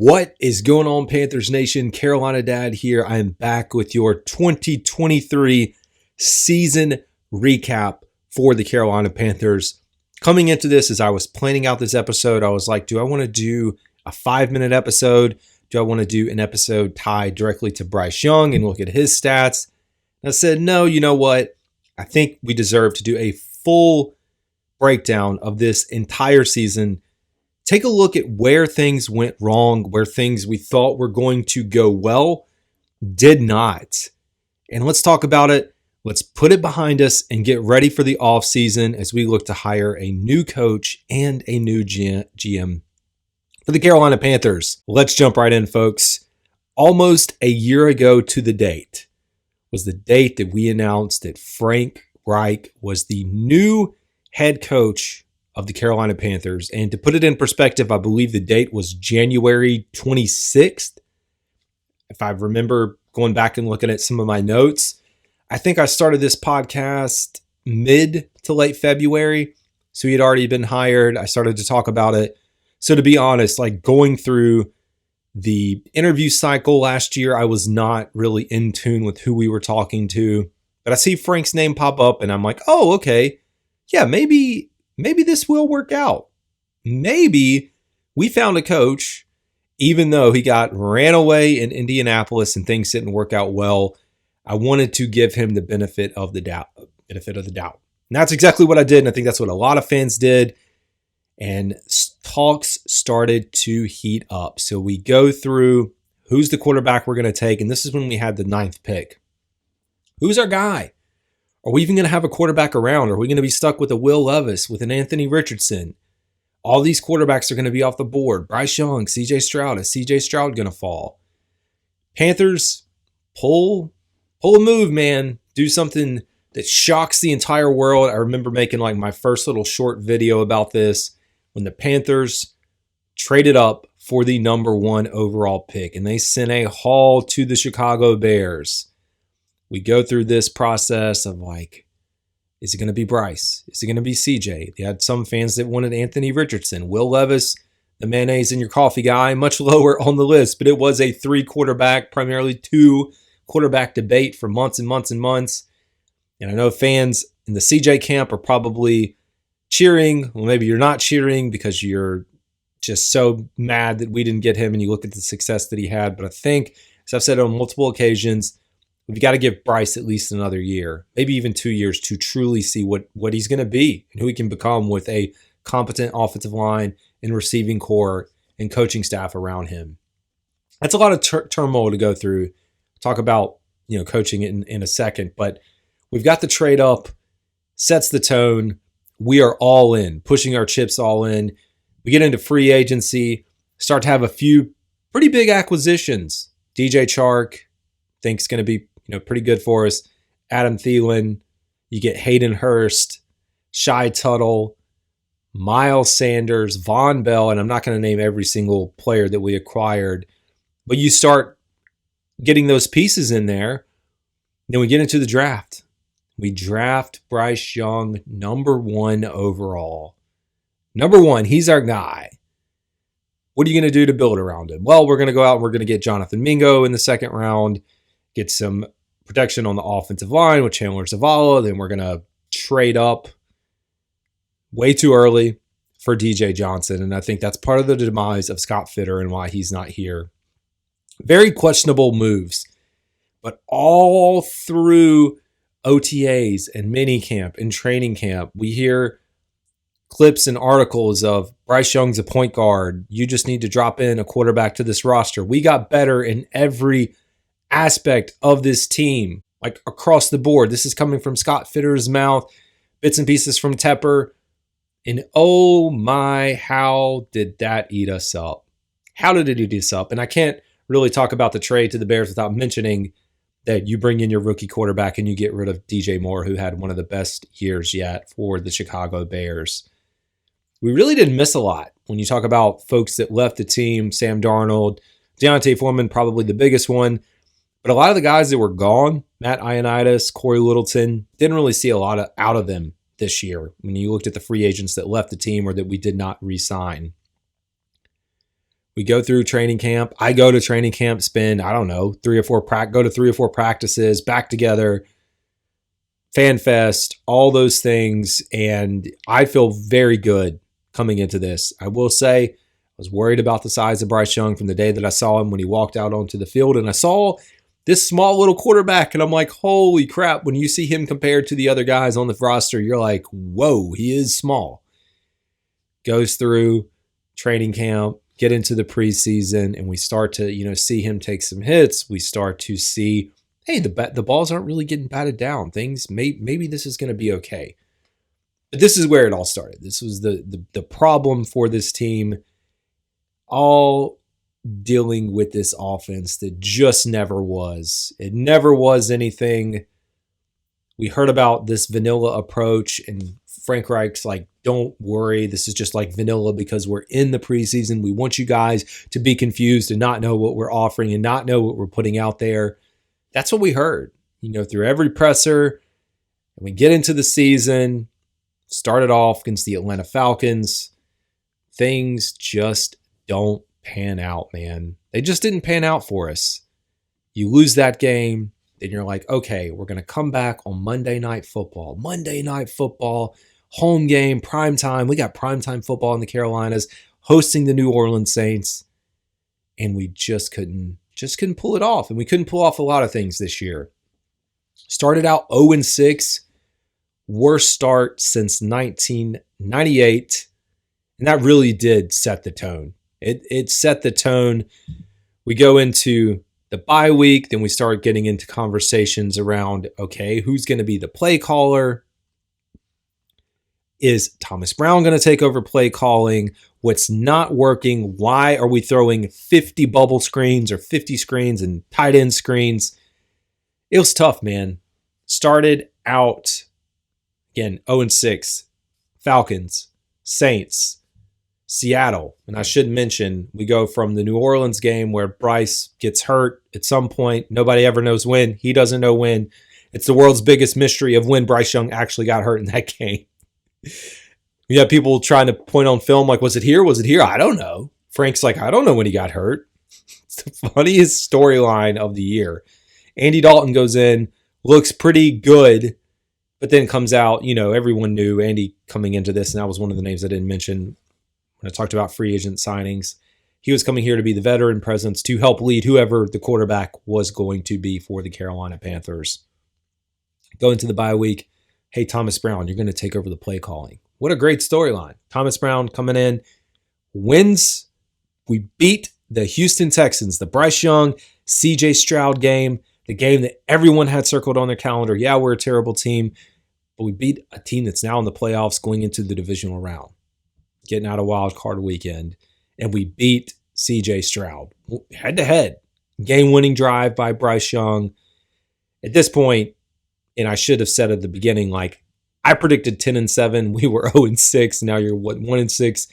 What is going on, Panthers Nation? Carolina Dad here. I am back with your 2023 season recap for the Carolina Panthers. Coming into this, as I was planning out this episode, I was like, do I want to do a 5-minute episode? Do I want to do an episode tied directly to Bryce Young and look at his stats? And I said, no, you know what? I think we deserve to do a full breakdown of this entire season. Take a look at where things went wrong, where things we thought were going to go well did not. And let's talk about it. Let's put it behind us and get ready for the offseason as we look to hire a new coach and a new GM for the Carolina Panthers. Let's jump right in, folks. Almost a year ago to the date was the date that we announced that Frank Reich was the new head coach of the Carolina Panthers. And to put it in perspective, I believe the date was January 26th. If I remember going back and looking at some of my notes, I think I started this podcast mid to late February. So he had already been hired. I started to talk about it. So to be honest, like going through the interview cycle last year, I was not really in tune with who we were talking to. But I see Frank's name pop up and I'm like, oh, okay. Yeah, maybe this will work out. Maybe we found a coach, even though he ran away in Indianapolis and things didn't work out well. I wanted to give him the benefit of the doubt. And that's exactly what I did. And I think that's what a lot of fans did. And talks started to heat up. So we go through who's the quarterback we're going to take. And this is when we had the 9th pick. Who's our guy? Are we even going to have a quarterback around? Are we going to be stuck with a Will Levis, with an Anthony Richardson? All these quarterbacks are going to be off the board. Bryce Young, CJ Stroud. Is CJ Stroud going to fall? Panthers, pull a move, man. Do something that shocks the entire world. I remember making like my first little short video about this when the Panthers traded up for the number 1 overall pick. And they sent a haul to the Chicago Bears. We go through this process of like, is it going to be Bryce? Is it going to be CJ? They had some fans that wanted Anthony Richardson. Will Levis, the mayonnaise in your coffee guy, much lower on the list. But it was a 3-quarterback, primarily 2-quarterback debate for months and months and months. And I know fans in the CJ camp are probably cheering. Well, maybe you're not cheering because you're just so mad that we didn't get him and you look at the success that he had. But I think, as I've said on multiple occasions, we've got to give Bryce at least another year, maybe even 2 years to truly see what he's going to be and who he can become with a competent offensive line and receiving core and coaching staff around him. That's a lot of turmoil to go through. Talk about coaching in a second, but we've got the trade up, sets the tone. We are all in, pushing our chips all in. We get into free agency, start to have a few pretty big acquisitions. DJ Chark, think's going to be pretty good for us. Adam Thielen, you get Hayden Hurst, Shai Tuttle, Miles Sanders, Von Bell, and I'm not going to name every single player that we acquired, but you start getting those pieces in there. Then we get into the draft. We draft Bryce Young, number 1 overall. Number 1, he's our guy. What are you going to do to build around him? Well, we're going to go out and we're going to get Jonathan Mingo in the 2nd round, get some protection on the offensive line with Chandler Zavala. Then we're going to trade up way too early for DJ Johnson. And I think that's part of the demise of Scott Fitter and why he's not here. Very questionable moves. But all through OTAs and minicamp and training camp, we hear clips and articles of Bryce Young's a point guard. You just need to drop in a quarterback to this roster. We got better in every aspect of this team, like across the board. This is coming from Scott Fitter's mouth, bits and pieces from Tepper. And oh my, how did that eat us up? How did it eat us up? And I can't really talk about the trade to the Bears without mentioning that you bring in your rookie quarterback and you get rid of DJ Moore, who had one of the best years yet for the Chicago Bears. We really didn't miss a lot when you talk about folks that left the team. Sam Darnold, Deontay Foreman, probably the biggest one. But a lot of the guys that were gone, Matt Ioannidis, Corey Littleton, didn't really see a lot out of them this year when you looked at the free agents that left the team or that we did not re-sign. We go through training camp. I go to training camp, spend, I don't know, go to 3 or 4 practices, back together, fan fest, all those things. And I feel very good coming into this. I will say I was worried about the size of Bryce Young from the day that I saw him when he walked out onto the field. And I saw this small little quarterback, and I'm like, holy crap. When you see him compared to the other guys on the roster, you're like, whoa, he is small. Goes through training camp, get into the preseason, and we start to, see him take some hits. We start to see, hey, the balls aren't really getting batted down. Things, maybe this is going to be okay. But this is where it all started. This was the problem for this team, all dealing with this offense that just never was. It never was anything. We heard about this vanilla approach, and Frank Reich's like, don't worry, this is just like vanilla because we're in the preseason. We want you guys to be confused and not know what we're offering and not know what we're putting out there. That's what we heard, through every presser. And we get into the season, started off against the Atlanta Falcons. Things just don't pan out, man. They just didn't pan out for us. You lose that game, then you're like, okay, we're going to come back on Monday Night Football. Monday Night Football, home game, prime time. We got primetime football in the Carolinas, hosting the New Orleans Saints, and we just couldn't pull it off. And we couldn't pull off a lot of things this year. Started out 0-6, worst start since 1998, and that really did set the tone. It set the tone. We go into the bye week, then we start getting into conversations around, okay, who's going to be the play caller? Is Thomas Brown going to take over play calling? What's not working? Why are we throwing 50 bubble screens or 50 screens and tight end screens? It was tough, man. Started out, again, 0-6. Falcons, Saints, Seattle. And I should mention, we go from the New Orleans game where Bryce gets hurt at some point. Nobody ever knows when. He doesn't know when. It's the world's biggest mystery of when Bryce Young actually got hurt in that game. You have people trying to point on film like, was it here? Was it here? I don't know. Frank's like, I don't know when he got hurt. It's the funniest storyline of the year. Andy Dalton goes in, looks pretty good, but then comes out, everyone knew Andy coming into this, and that was one of the names I didn't mention when I talked about free agent signings. He was coming here to be the veteran presence to help lead whoever the quarterback was going to be for the Carolina Panthers. Go into the bye week. Hey, Thomas Brown, you're going to take over the play calling. What a great storyline. Thomas Brown coming in, wins. We beat the Houston Texans, the Bryce Young, CJ Stroud game, the game that everyone had circled on their calendar. Yeah, we're a terrible team, but we beat a team that's now in the playoffs going into the divisional round, getting out of wild card weekend, and we beat CJ Stroud head-to-head. Game-winning drive by Bryce Young. At this point, and I should have said at the beginning, like, I predicted 10-7. We were 0-6. Now you're 1-6.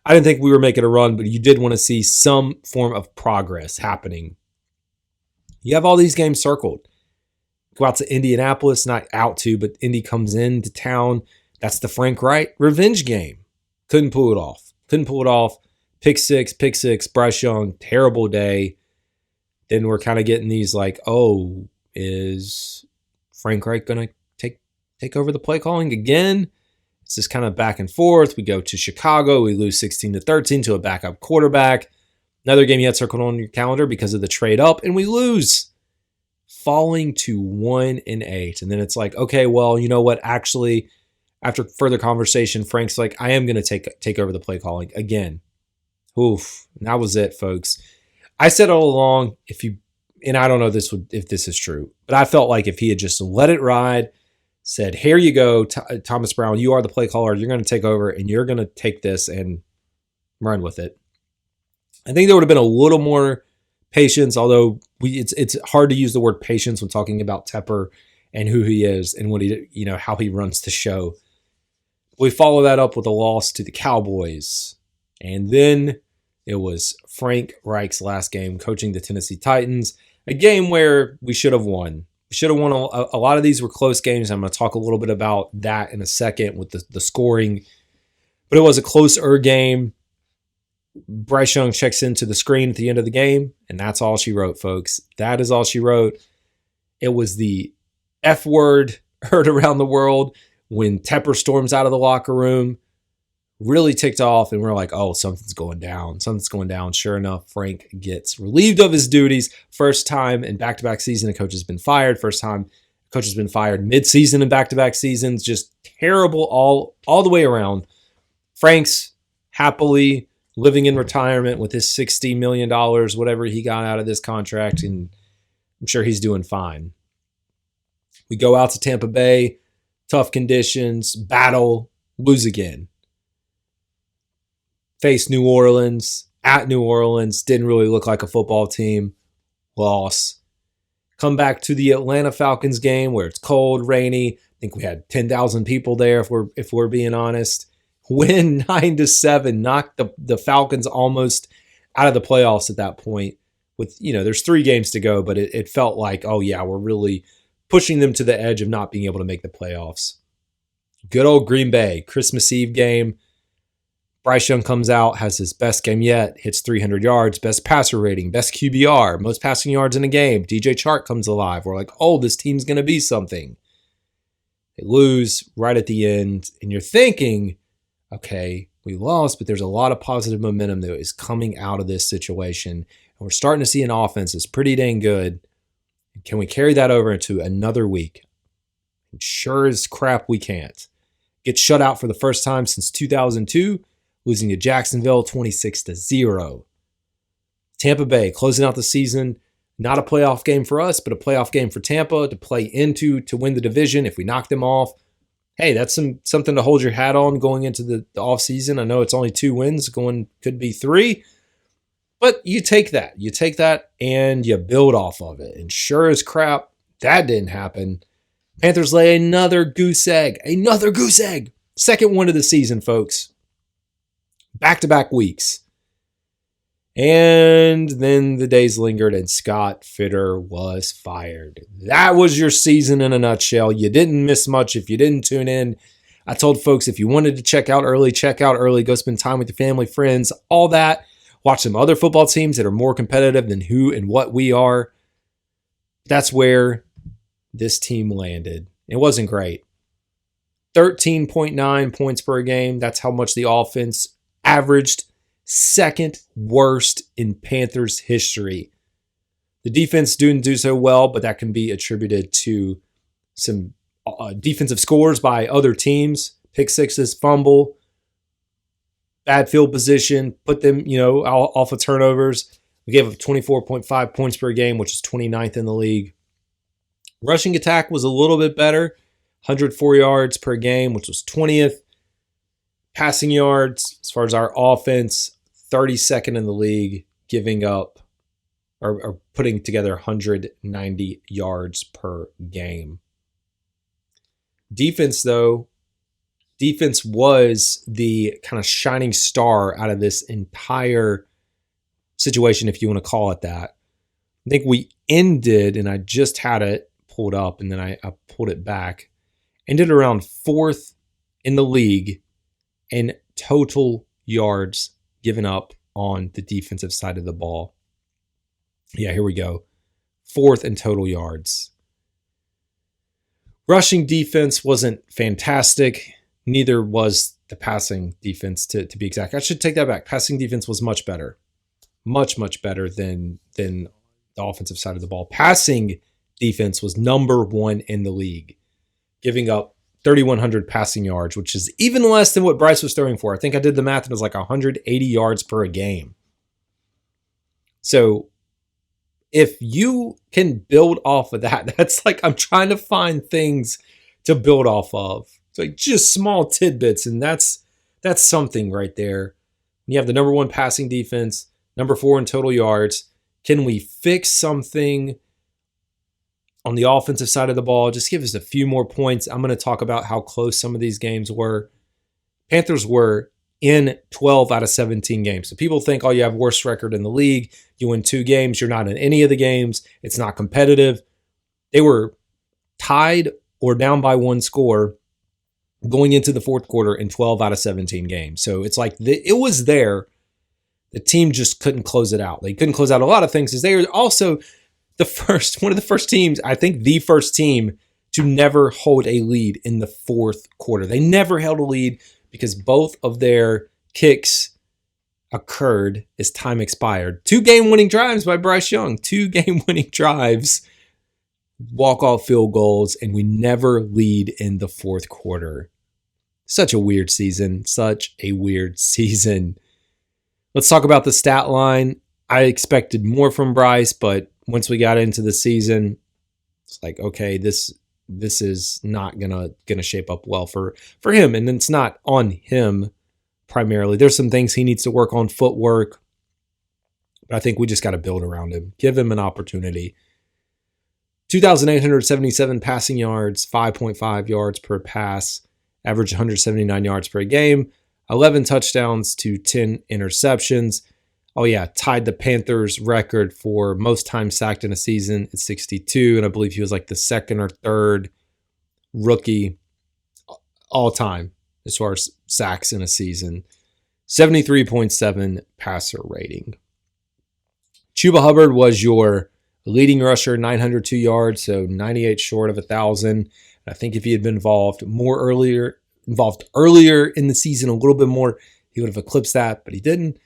I didn't think we were making a run, but you did want to see some form of progress happening. You have all these games circled. Go out to Indianapolis, not out to, but Indy comes into town. That's the Frank Reich revenge game. Couldn't pull it off. Pick six, Bryce Young, terrible day. Then we're kind of getting these like, oh, is Frank Reich going to take over the play calling again? It's just kind of back and forth. We go to Chicago. We lose 16-13 to a backup quarterback. Another game you had circled on your calendar because of the trade up, and we lose, falling to 1-8. And then it's like, okay, well, you know what? Actually, after further conversation, Frank's like, I am going to take over the play calling again. Oof. And that was it, folks. I said all along, and I don't know if this is true, but I felt like if he had just let it ride, said, here you go, Thomas Brown, you are the play caller. You're going to take over, and you're going to take this and run with it. I think there would have been a little more patience, although it's hard to use the word patience when talking about Tepper and who he is and what how he runs the show. We follow that up with a loss to the Cowboys. And then it was Frank Reich's last game coaching the Tennessee Titans, a game where we should have won. We should have won. A lot of these were close games. I'm going to talk a little bit about that in a second with the scoring. But it was a closer game. Bryce Young checks into the screen at the end of the game, and that's all she wrote, folks. That is all she wrote. It was the F word heard around the world when Tepper storms out of the locker room. Really ticked off, and we're like, oh, something's going down. Something's going down. Sure enough, Frank gets relieved of his duties. First time in back-to-back season, a coach has been fired. First time a coach has been fired mid-season in back-to-back seasons. Just terrible all the way around. Frank's happily living in retirement with his $60 million, whatever he got out of this contract, and I'm sure he's doing fine. We go out to Tampa Bay, tough conditions, battle, lose again. Face New Orleans, at New Orleans, didn't really look like a football team, loss. Come back to the Atlanta Falcons game where it's cold, rainy. I think we had 10,000 people there if we're being honest. Win 9-7, knocked the Falcons almost out of the playoffs at that point. With, there's 3 games to go, but it felt like, oh yeah, we're really pushing them to the edge of not being able to make the playoffs. Good old Green Bay, Christmas Eve game. Bryce Young comes out, has his best game yet, hits 300 yards, best passer rating, best QBR, most passing yards in a game. DJ Chark comes alive. We're like, oh, this team's going to be something. They lose right at the end, and you're thinking, okay, we lost, but there's a lot of positive momentum that is coming out of this situation, and we're starting to see an offense that's pretty dang good. Can we carry that over into another week? And sure as crap, we can't. Get shut out for the first time since 2002. Losing to Jacksonville 26-0. Tampa Bay closing out the season. Not a playoff game for us, but a playoff game for Tampa to play into to win the division. If we knock them off, hey, that's something to hold your hat on going into the offseason. I know it's only 2 wins, could be 3. But you take that. You take that and you build off of it. And sure as crap, that didn't happen. Panthers lay another goose egg. Another goose egg. Second one of the season, folks. Back-to-back weeks. And then the days lingered and Scott Fitter was fired. That was your season in a nutshell. You didn't miss much if you didn't tune in. I told folks if you wanted to check out early, go spend time with your family, friends, all that. Watch some other football teams that are more competitive than who and what we are. That's where this team landed. It wasn't great. 13.9 points per game. That's how much the offense averaged, second worst in Panthers history. The defense didn't do so well, but that can be attributed to some defensive scores by other teams. Pick sixes, fumble, bad field position, put them, off of turnovers. We gave up 24.5 points per game, which is 29th in the league. Rushing attack was a little bit better, 104 yards per game, which was 20th. Passing yards, as far as our offense, 32nd in the league, giving up or putting together 190 yards per game. Defense, though, was the kind of shining star out of this entire situation, if you want to call it that. I think we ended, and I just had it pulled up, and then I pulled it back, ended around 4th in the league in total yards given up on the defensive side of the ball. Yeah, here we go. 4th in total yards. Rushing defense wasn't fantastic. Neither was the passing defense, to be exact. I should take that back. Passing defense was much better. Much, much better than the offensive side of the ball. Passing defense was number 1 in the league, giving up 3,100 passing yards, which is even less than what Bryce was throwing for. I think I did the math and it was like 180 yards per game. So if you can build off of that, that's like I'm trying to find things to build off of. It's like just small tidbits, and that's something right there. You have the number 1 passing defense, number 4 in total yards. Can we fix something on the offensive side of the ball? Just give us a few more points. I'm going to talk about how close some of these games were. Panthers were in 12 out of 17 games. So people think, oh, you have worst record in the league. You win 2 games. You're not in any of the games. It's not competitive. They were tied or down by 1 score going into the fourth quarter in 12 out of 17 games. So it's like it was there. the team just couldn't close it out. They couldn't close out a lot of things because they were also one of the first teams, I think the first team to never hold a lead in the fourth quarter. They never held a lead because both of their kicks occurred as time expired. 2 game-winning drives by Bryce Young. 2 game-winning drives, walk-off field goals, and we never lead in the fourth quarter. Such a weird season. Such a weird season. Let's talk about the stat line. I expected more from Bryce, but once we got into the season, it's like, okay, this is not gonna shape up well for him. And it's not on him primarily. There's some things he needs to work on, footwork, but I think we just got to build around him. Give him an opportunity. 2,877 passing yards, 5.5 yards per pass, average 179 yards per game, 11 touchdowns to 10 interceptions. Oh yeah, tied the Panthers record for most time sacked in a season at 62, and I believe he was like the second or third rookie all time as far as sacks in a season. 73.7 passer rating. Chuba Hubbard was your leading rusher, 902 yards, so 98 short of 1,000. I think if he had been involved earlier in the season, a little bit more, he would have eclipsed that, but he didn't.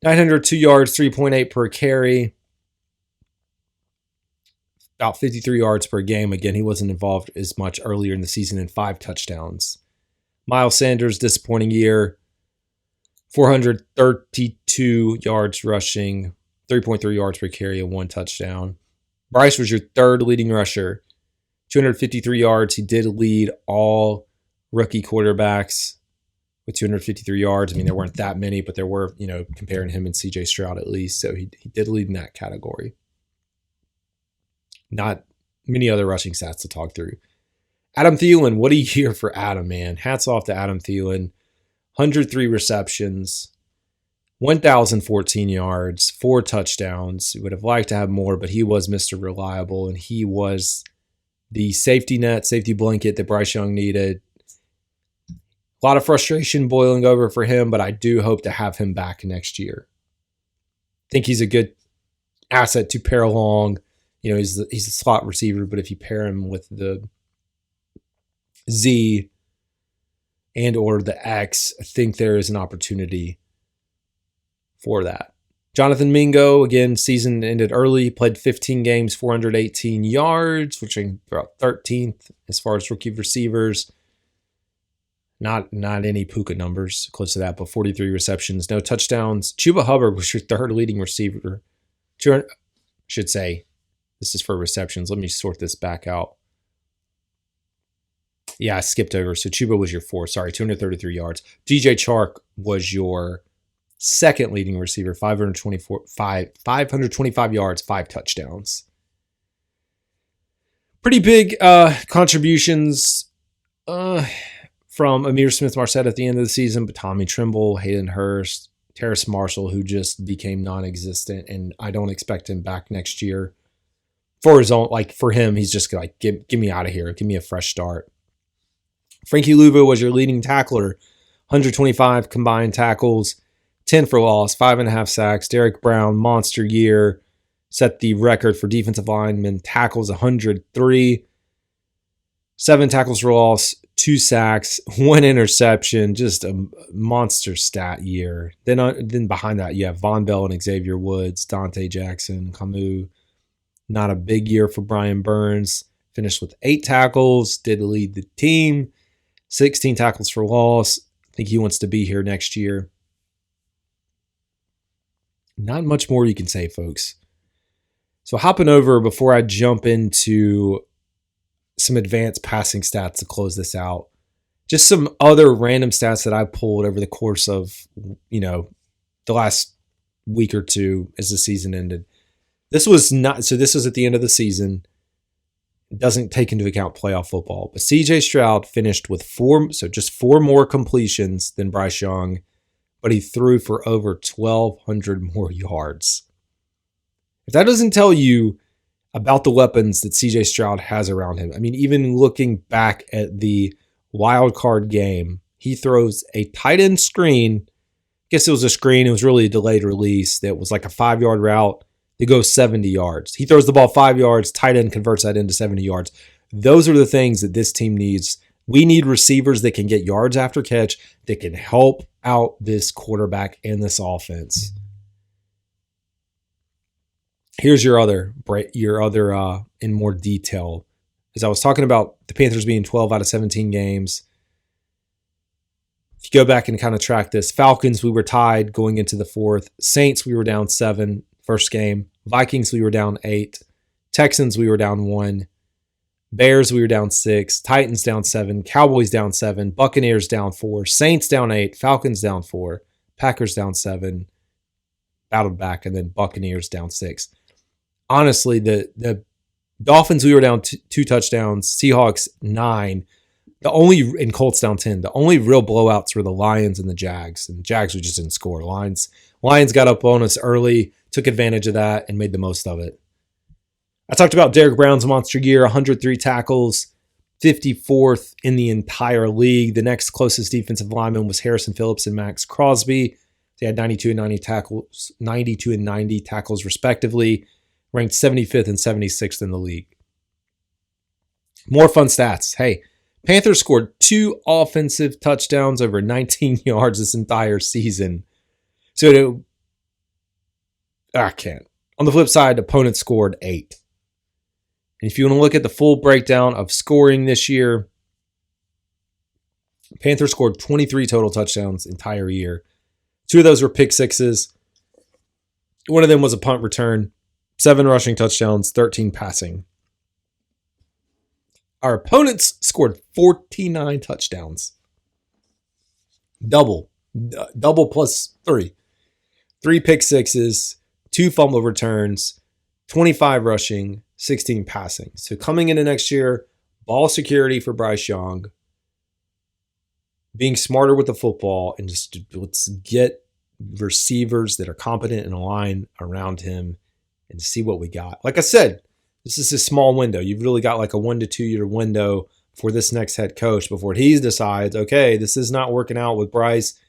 902 yards, 3.8 per carry, about 53 yards per game. Again, he wasn't involved as much earlier in the season, and 5 touchdowns. Miles Sanders, disappointing year, 432 yards rushing, 3.3 yards per carry, and 1 touchdown. Bryce was your third leading rusher, 253 yards. He did lead all rookie quarterbacks with 253 yards. I mean, there weren't that many, but there were, comparing him and CJ Stroud at least. So he did lead in that category. Not many other rushing stats to talk through. Adam Thielen, what a year for Adam, man. Hats off to Adam Thielen. 103 receptions, 1,014 yards, 4 touchdowns. Would have liked to have more, but he was Mr. Reliable, and he was the safety net, safety blanket that Bryce Young needed. A lot of frustration boiling over for him, but I do hope to have him back next year. I think he's a good asset to pair along. He's a slot receiver, but if you pair him with the Z and or the X, I think there is an opportunity for that. Jonathan Mingo, again, season ended early, played 15 games, 418 yards, which is about 13th as far as rookie receivers. Not any Puka numbers close to that, but 43 receptions, no touchdowns. Chuba Hubbard was your third leading receiver. Should say, this is for receptions. Let me sort this back out. Yeah, I skipped over. So Chuba was your fourth. Sorry, 233 yards. DJ Chark was your second leading receiver, 525 yards, 5 touchdowns. Pretty big contributions from Amir Smith-Marset at the end of the season, but Tommy Trimble, Hayden Hurst, Terrace Marshall, who just became non-existent, and I don't expect him back next year. For his own, for him, he's just like, get me out of here. Give me a fresh start. Frankie Louvu was your leading tackler, 125 combined tackles, 10 for loss, 5.5 sacks. Derek Brown, monster year, set the record for defensive linemen tackles, 103, 7 tackles for loss, 2 sacks, 1 interception, just a monster stat year. Then behind that, you have Von Bell and Xavier Woods, Dante Jackson, Camus. Not a big year for Brian Burns. Finished with 8 tackles, did lead the team, 16 tackles for loss. I think he wants to be here next year. Not much more you can say, folks. So hopping over before I jump into some advanced passing stats to close this out. Just some other random stats that I pulled over the course of, the last week or two as the season ended. This was at the end of the season. It doesn't take into account playoff football. But CJ Stroud finished with 4 more completions than Bryce Young, but he threw for over 1,200 more yards. If that doesn't tell you about the weapons that CJ Stroud has around him, I mean, even looking back at the wild card game, he throws a tight end screen, guess it was a screen. It was really a delayed release that was like a 5-yard route. They go 70 yards. He throws the ball 5 yards. Tight end converts that into 70 yards. Those are the things that this team needs. We need receivers that can get yards after catch, that can help out this quarterback and this offense. Here's your other in more detail. As I was talking about the Panthers being 12 out of 17 games. If you go back and kind of track this, Falcons, we were tied going into the fourth. Saints, we were down 7 first game. Vikings, we were down 8. Texans, we were down 1. Bears, we were down 6. Titans down 7. Cowboys down 7. Buccaneers down 4. Saints down 8. Falcons down 4. Packers down 7. Battled back, and then Buccaneers down 6. Honestly, the Dolphins, we were down 2 touchdowns. Seahawks, 9. And Colts down 10. The only real blowouts were the Lions and the Jags. And the Jags, we just didn't score. Lions got up on us early, took advantage of that, and made the most of it. I talked about Derrick Brown's monster year, 103 tackles, 54th in the entire league. The next closest defensive lineman was Harrison Phillips and Max Crosby. They had 92 and 90 tackles respectively, ranked 75th and 76th in the league. More fun stats. Hey, Panthers scored 2 offensive touchdowns over 19 yards this entire season. So I can't. On the flip side, opponents scored 8. And if you want to look at the full breakdown of scoring this year, Panthers scored 23 total touchdowns entire year. 2 of those were pick sixes. One of them was a punt return. 7 rushing touchdowns, 13 passing. Our opponents scored 49 touchdowns. Double plus 3. 3 pick sixes, 2 fumble returns, 25 rushing, 16 passing. So coming into next year, ball security for Bryce Young, being smarter with the football, and just let's get receivers that are competent and aligned around him and see what we got. Like I said, this is a small window. You've really got like a 1 to 2 year window for this next head coach before he decides, okay, this is not working out with Bryce.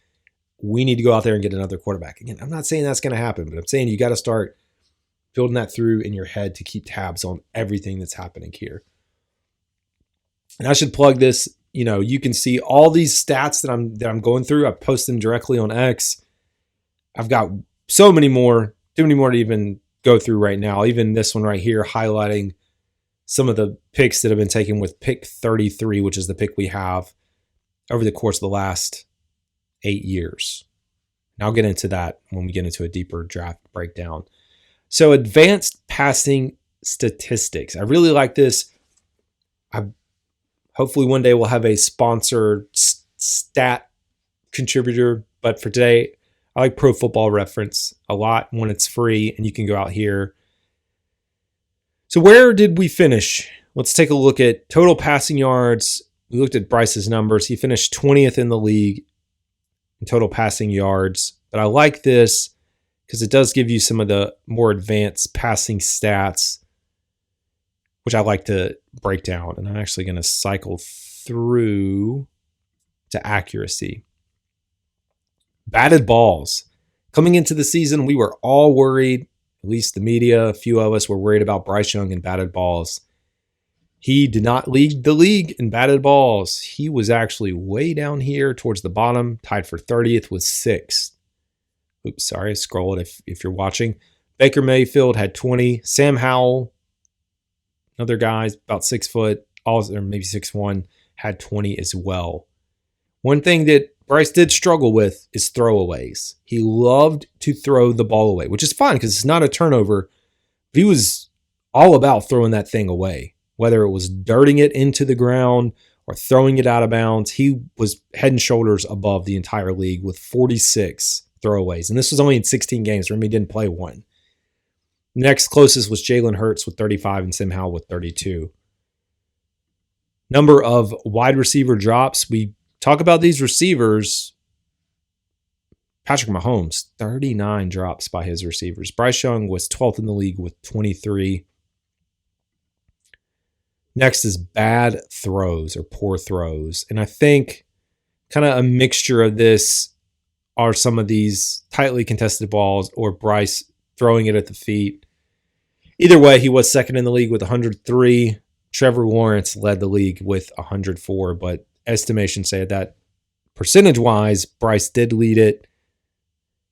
We need to go out there and get another quarterback. Again, I'm not saying that's going to happen, but I'm saying you got to start building that through in your head to keep tabs on everything that's happening here. And I should plug this. You can see all these stats that I'm going through. I post them directly on X. I've got so many more, too many more to even go through right now. Even this one right here highlighting some of the picks that have been taken with pick 33, which is the pick we have over the course of the last 8 years. And I'll get into that when we get into a deeper draft breakdown. So advanced passing statistics. I really like this. Hopefully one day we'll have a sponsored stat contributor. But for today, I like Pro Football Reference a lot when it's free and you can go out here. So where did we finish? Let's take a look at total passing yards. We looked at Bryce's numbers. He finished 20th in the league in total passing yards. But I like this because it does give you some of the more advanced passing stats, which I like to break down. And I'm actually going to cycle through to accuracy. Batted balls. Coming into the season, we were all worried, at least the media, a few of us were worried about Bryce Young and batted balls. He did not lead the league in batted balls. He was actually way down here towards the bottom, tied for 30th with 6. Oops, sorry, I scrolled if you're watching. Baker Mayfield had 20. Sam Howell, another guy, about 6 foot, or maybe 6'1", had 20 as well. One thing that Bryce did struggle with is throwaways. He loved to throw the ball away, which is fine because it's not a turnover. He was all about throwing that thing away, whether it was dirting it into the ground or throwing it out of bounds. He was head and shoulders above the entire league with 46 throwaways. And this was only in 16 games. Remember, he didn't play one. Next closest was Jalen Hurts with 35 and Sam Howell with 32. Number of wide receiver drops. We talk about these receivers. Patrick Mahomes, 39 drops by his receivers. Bryce Young was 12th in the league with 23. Next is bad throws or poor throws. And I think kind of a mixture of this are some of these tightly contested balls or Bryce throwing it at the feet. Either way, he was second in the league with 103. Trevor Lawrence led the league with 104, but estimations say that percentage-wise, Bryce did lead it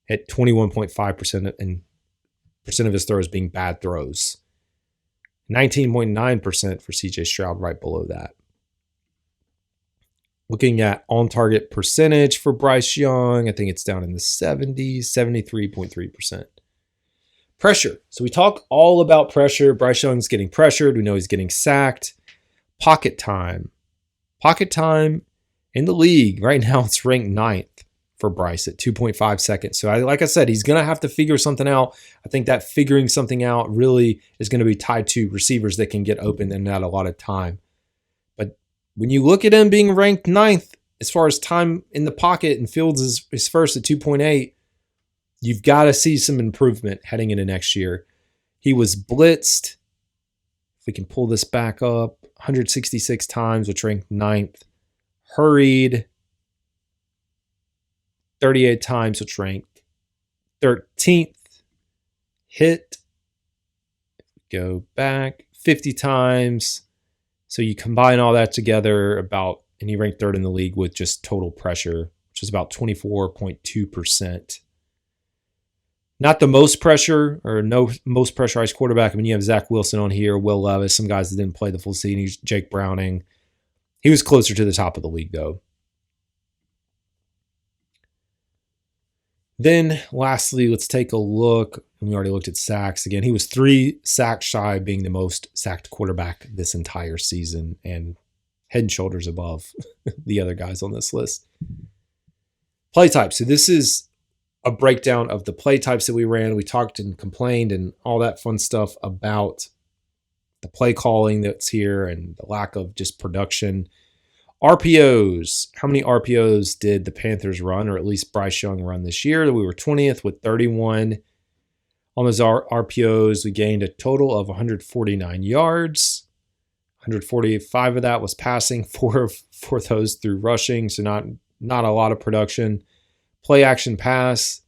at 21.5% and percent of his throws being bad throws. 19.9% for CJ Stroud right below that. Looking at on-target percentage for Bryce Young, I think it's down in the 70s, 73.3%. Pressure. So we talk all about pressure. Bryce Young's getting pressured. We know he's getting sacked. Pocket time. Pocket time in the league. Right now it's ranked 9th for Bryce at 2.5 seconds. So like I said, he's going to have to figure something out. I think that figuring something out really is going to be tied to receivers that can get open and not a lot of time. But when you look at him being ranked 9th as far as time in the pocket and Fields is first at 2.8, you've got to see some improvement heading into next year. He was blitzed. If we can pull this back up, 166 times, which ranked 9th. Hurried 38 times, which ranked 13th. Hit, go back 50 times. So you combine all that together and he ranked 3rd in the league with just total pressure, which is about 24.2%. Not the most pressure or no most pressurized quarterback. I mean, you have Zach Wilson on here, Will Levis, some guys that didn't play the full season, Jake Browning. He was closer to the top of the league, though. Then, lastly, let's take a look. We already looked at sacks. Again, he was 3 sacks shy of being the most sacked quarterback this entire season and head and shoulders above the other guys on this list. Play type. So this is a breakdown of the play types that we ran. We talked and complained and all that fun stuff about the play calling that's here and the lack of just production. RPOs. How many RPOs did the Panthers run, or at least Bryce Young run this year? We were 20th with 31. On those RPOs, we gained a total of 149 yards. 145 of that was passing, 4 of those through rushing, so not a lot of production. Play action pass,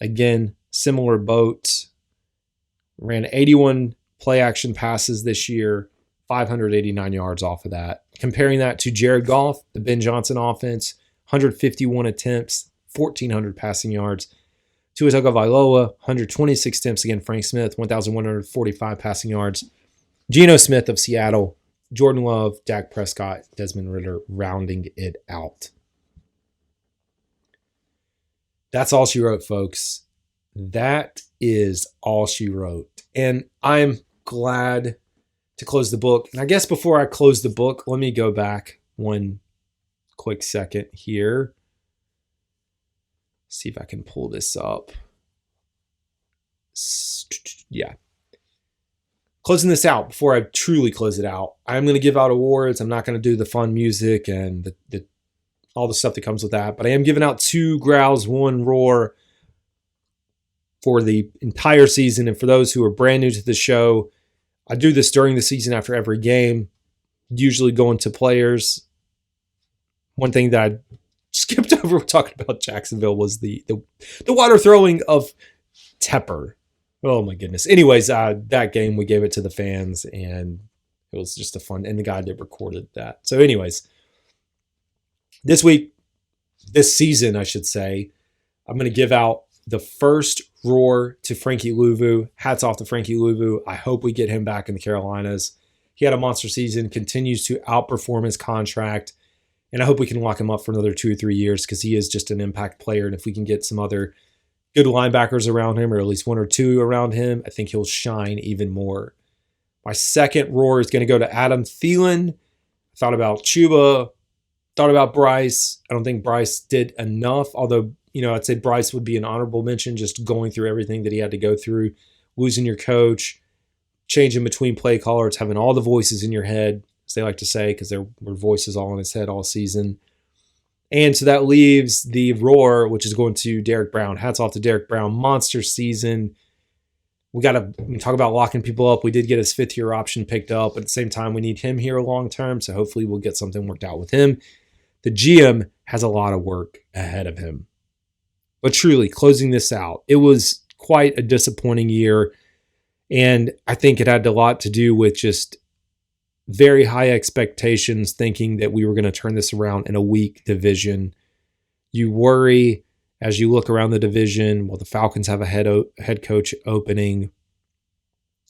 again, similar boat. Ran 81 play action passes this year, 589 yards off of that. Comparing that to Jared Goff, the Ben Johnson offense, 151 attempts, 1,400 passing yards. Tua Tagovailoa, 126 attempts against Frank Smith, 1,145 passing yards. Geno Smith of Seattle, Jordan Love, Dak Prescott, Desmond Ridder rounding it out. That's all she wrote, folks. That is all she wrote. And I'm glad to close the book. And I guess before I close the book, let me go back one quick second here. See if I can pull this up. Yeah. Closing this out, before I truly close it out, I'm going to give out awards. I'm not going to do the fun music and all the stuff that comes with that. But I am giving out 2 growls, 1 roar for the entire season. And for those who are brand new to the show, I do this during the season after every game, usually going to players. One thing that I skipped over talking about Jacksonville was the water throwing of Tepper. Oh, my goodness. Anyways, that game, we gave it to the fans, and it was just a fun, and the guy that recorded that. So anyways, this season, I should say, I'm going to give out the first roar to Frankie Louvu. Hats off to Frankie Louvu. I hope we get him back in the Carolinas. He had a monster season, continues to outperform his contract, and I hope we can lock him up for another 2 or 3 years because he is just an impact player. And if we can get some other good linebackers around him, or at least 1 or 2 around him, I think he'll shine even more. My second roar is going to go to Adam Thielen. I thought about Chuba, thought about Bryce. I don't think Bryce did enough, although, I'd say Bryce would be an honorable mention, just going through everything that he had to go through, losing your coach, changing between play callers, having all the voices in your head, as they like to say, because there were voices all in his head all season. And so that leaves the roar, which is going to Derek Brown. Hats off to Derek Brown. Monster season. We talk about locking people up. We did get his 5th-year option picked up. But at the same time, we need him here long-term. So hopefully we'll get something worked out with him. The GM has a lot of work ahead of him. But truly, closing this out, it was quite a disappointing year. And I think it had a lot to do with just very high expectations, thinking that we were going to turn this around in a weak division. You worry as you look around the division. Well, the Falcons have a head coach opening.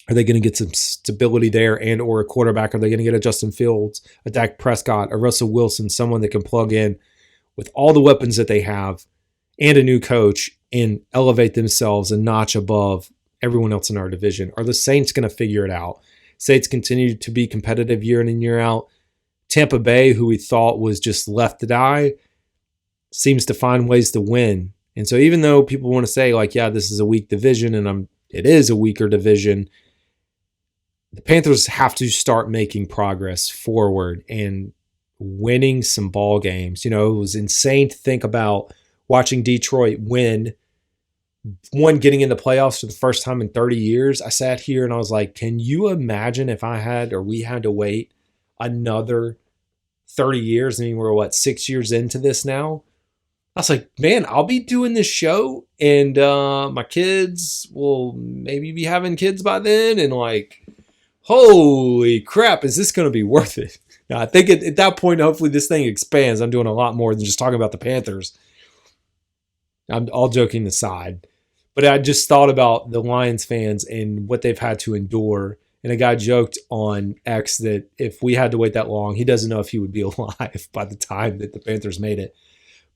Are they going to get some stability there and or a quarterback? Are they going to get a Justin Fields, a Dak Prescott, a Russell Wilson, someone that can plug in with all the weapons that they have and a new coach and elevate themselves a notch above everyone else in our division? Are the Saints going to figure it out? Saints continue to be competitive year in and year out. Tampa Bay, who we thought was just left to die, seems to find ways to win. And so even though people want to say, like, yeah, this is a weak division, and it is a weaker division, the Panthers have to start making progress forward and winning some ball games. It was insane to think about watching Detroit win, one, getting in the playoffs for the first time in 30 years. I sat here and I was like, can you imagine if we had to wait another 30 years? I mean, we're 6 years into this now? I was like, man, I'll be doing this show and my kids will maybe be having kids by then. And holy crap, is this going to be worth it? Now, I think at that point, hopefully this thing expands. I'm doing a lot more than just talking about the Panthers. I'm all joking aside. But I just thought about the Lions fans and what they've had to endure. And a guy joked on X that if we had to wait that long, he doesn't know if he would be alive by the time that the Panthers made it.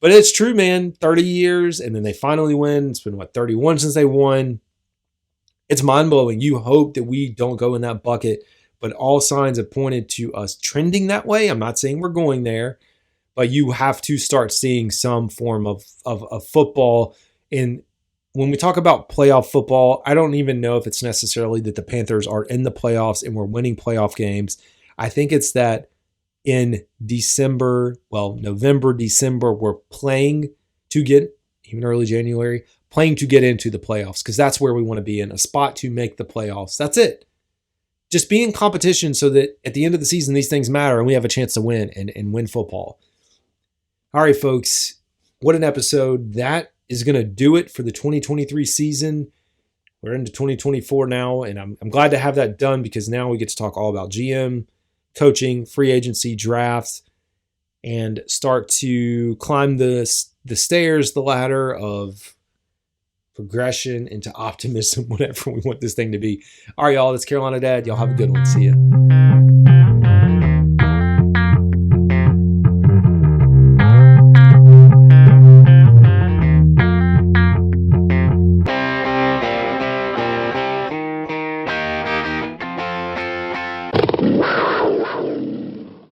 But it's true, man. 30 years, and then they finally win. It's been, 31 since they won. It's mind-blowing. You hope that we don't go in that bucket, but all signs have pointed to us trending that way. I'm not saying we're going there, but you have to start seeing some form of football. And when we talk about playoff football, I don't even know if it's necessarily that the Panthers are in the playoffs and we're winning playoff games. I think it's that in November, December, we're playing to get, even early January, playing to get into the playoffs, because that's where we want to be, in a spot to make the playoffs. That's it. Just be in competition so that at the end of the season, these things matter and we have a chance to win and win football. All right, folks, what an episode. That is going to do it for the 2023 season. We're into 2024 now, and I'm glad to have that done, because now we get to talk all about GM, coaching, free agency, drafts, and start to climb the stairs, the ladder of progression into optimism, whatever we want this thing to be. All right, y'all, that's Carolina Dad. Y'all have a good one. See ya.